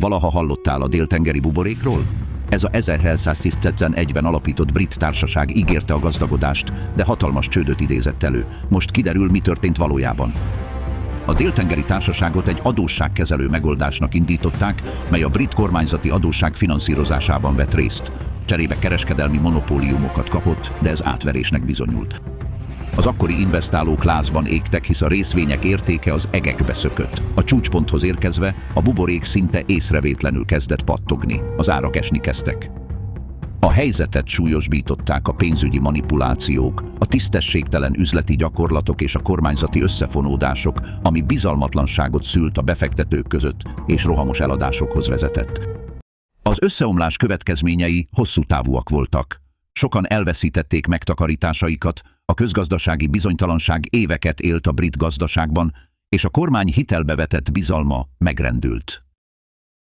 Valaha hallottál a déltengeri buborékról? Ez a 1711-ben alapított brit társaság ígérte a gazdagodást, de hatalmas csődöt idézett elő. Most kiderül, mi történt valójában. A déltengeri társaságot egy adósságkezelő megoldásnak indították, mely a brit kormányzati adósság finanszírozásában vett részt. Cserébe kereskedelmi monopóliumokat kapott, de ez átverésnek bizonyult. Az akkori investálók lázban égtek, hisz a részvények értéke az egekbe szökött. A csúcsponthoz érkezve a buborék szinte észrevétlenül kezdett pattogni, az árak esni kezdtek. A helyzetet súlyosbították a pénzügyi manipulációk, a tisztességtelen üzleti gyakorlatok és a kormányzati összefonódások, ami bizalmatlanságot szült a befektetők között és rohamos eladásokhoz vezetett. Az összeomlás következményei hosszú távúak voltak. Sokan elveszítették megtakarításaikat, a közgazdasági bizonytalanság éveket élt a brit gazdaságban, és a kormány hitelbe vetett bizalma megrendült.